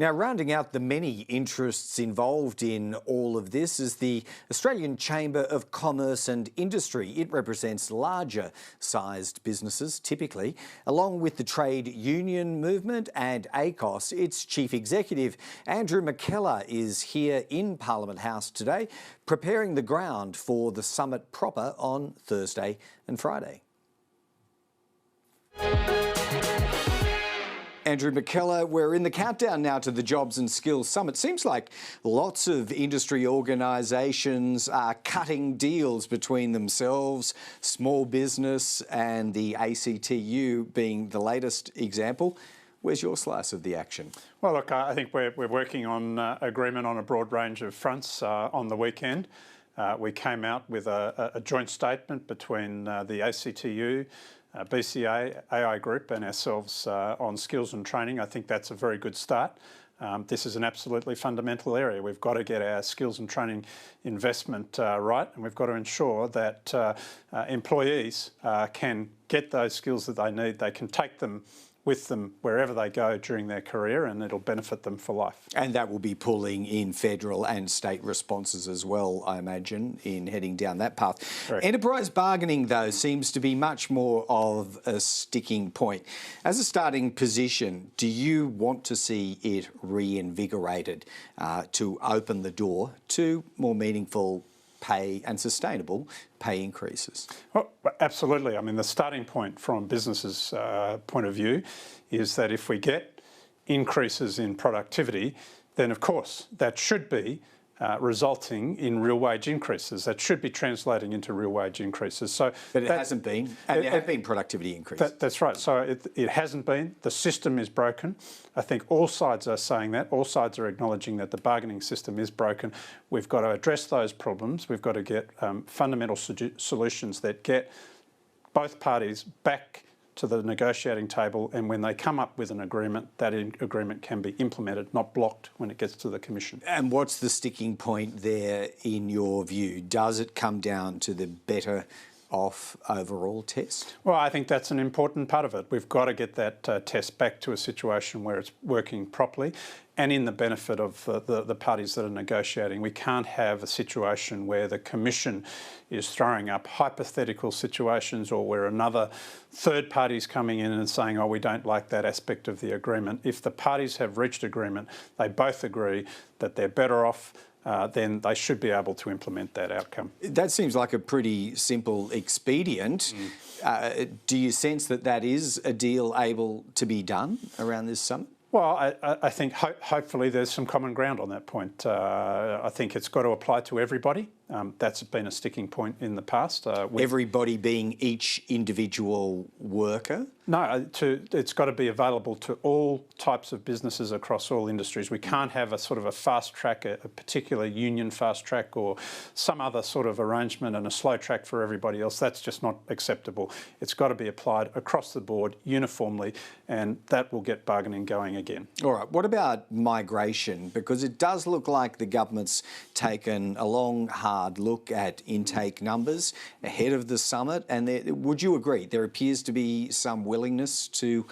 Now, rounding out the many interests involved in all of this is the Australian Chamber of Commerce and Industry. It represents larger sized businesses, typically, along with the trade union movement and ACCI. Its chief executive, Andrew McKellar, is here in Parliament House today, preparing the ground for the summit proper on Thursday and Friday. Andrew McKellar, we're in the countdown now to the Jobs and Skills Summit. Seems like lots of industry organisations are cutting deals between themselves, small business and the ACTU being the latest example. Where's your slice of the action? Well, look, I think we're working on agreement on a broad range of fronts on the weekend. We came out with a joint statement between the ACTU, BCA, AI Group and ourselves on skills and training. I think that's a very good start. This is an absolutely fundamental area. We've got to get our skills and training investment right, and we've got to ensure that employees can get those skills that they need. They can take them with them wherever they go during their career, and it'll benefit them for life. And that will be pulling in federal and state responses as well, I imagine, in heading down that path. Correct. Enterprise bargaining, though, seems to be much more of a sticking point. As a starting position, do you want to see it reinvigorated to open the door to more meaningful pay and sustainable pay increases? Well, absolutely. I mean, the starting point from businesses' point of view is that if we get increases in productivity, then of course that should be resulting in real wage increases. That should be translating into real wage increases. But it hasn't been, and there have been productivity increases. That's right. So it hasn't been. The system is broken. I think all sides are saying that. All sides are acknowledging that the bargaining system is broken. We've got to address those problems. We've got to get fundamental solutions that get both parties back to the negotiating table, and when they come up with an agreement, that agreement can be implemented, not blocked when it gets to the Commission. And what's the sticking point there in your view? Does it come down to the better off overall test? Well, I think that's an important part of it. We've got to get that test back to a situation where it's working properly and in the benefit of the parties that are negotiating. We can't have a situation where the Commission is throwing up hypothetical situations or where another third party is coming in and saying, oh, we don't like that aspect of the agreement. If the parties have reached agreement, they both agree that they're better off, then they should be able to implement that outcome. That seems like a pretty simple expedient. Do you sense that that is a deal able to be done around this summit? Well, I think hopefully there's some common ground on that point. I think it's got to apply to everybody. That's been a sticking point in the past. Everybody being each individual worker? No, it's got to be available to all types of businesses across all industries. We can't have a sort of a fast track, a particular union fast track or some other sort of arrangement and a slow track for everybody else. That's just not acceptable. It's got to be applied across the board uniformly, and that will get bargaining going again. All right, what about migration? Because it does look like the government's taken a long, hard look at intake numbers ahead of the summit, and would you agree there appears to be some willingness to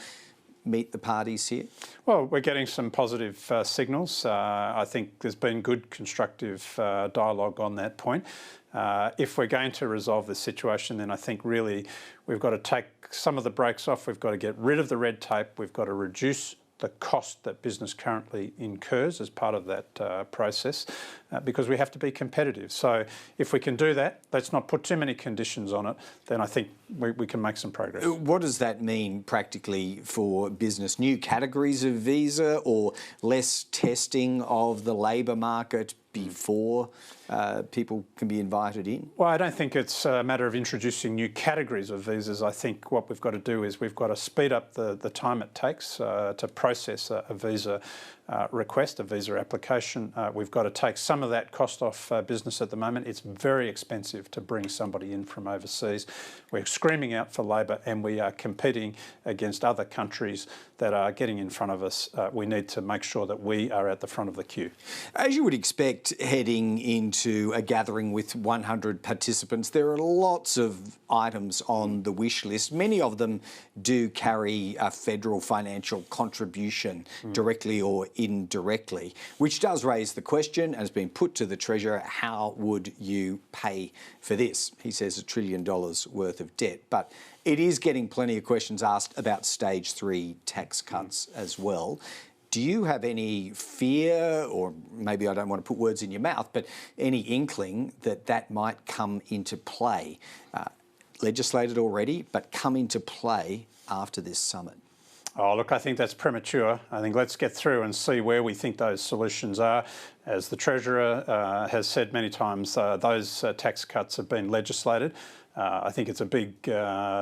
meet the parties here? Well, we're getting some positive signals. I think there's been good constructive dialogue on that point. If we're going to resolve this situation, then I think really we've got to take some of the brakes off. We've got to get rid of the red tape. We've got to reduce the cost that business currently incurs as part of that process, because we have to be competitive. So if we can do that, let's not put too many conditions on it, then I think we can make some progress. What does that mean practically for business? New categories of visa or less testing of the labour market before people can be invited in? Well, I don't think it's a matter of introducing new categories of visas. I think what we've got to do is we've got to speed up the time it takes to process a visa request, a visa application. We've got to take some of that cost off business at the moment. It's very expensive to bring somebody in from overseas. We're screaming out for labour, and we are competing against other countries that are getting in front of us. We need to make sure that we are at the front of the queue. As you would expect, heading into a gathering with 100 participants, there are lots of items on the wish list. Many of them do carry a federal financial contribution directly or indirectly, which does raise the question, and has been put to the Treasurer, how would you pay for this? He says $1 trillion worth of debt, but it is getting plenty of questions asked about stage 3 tax cuts as well. Do you have any fear, or maybe I don't want to put words in your mouth, but any inkling that that might come into play? Legislated already, but come into play after this summit? Oh, look, I think that's premature. I think let's get through and see where we think those solutions are. As the Treasurer has said many times, those tax cuts have been legislated. I think it's a big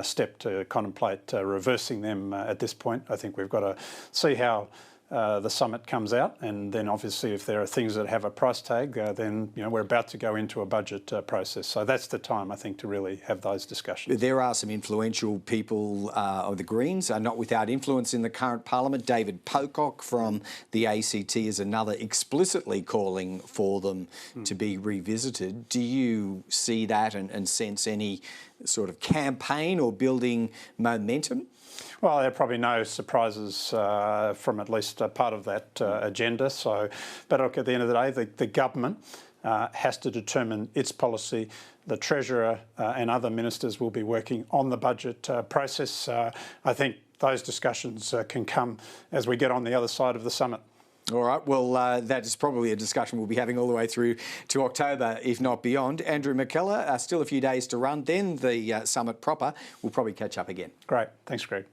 step to contemplate reversing them at this point. I think we've got to see how the summit comes out, and then obviously if there are things that have a price tag, then we're about to go into a budget process. So that's the time, I think, to really have those discussions. There are some influential people of the Greens, not without influence in the current Parliament. David Pocock from the ACT is another, explicitly calling for them to be revisited. Do you see that and sense any sort of campaign or building momentum? Well, there are probably no surprises from at least a part of that agenda. So, but look, at the end of the day, the government has to determine its policy. The Treasurer and other ministers will be working on the budget process. I think those discussions can come as we get on the other side of the summit. All right, well, that is probably a discussion we'll be having all the way through to October, if not beyond. Andrew McKellar, still a few days to run, then the summit proper. We'll probably catch up again. Great. Thanks, Greg.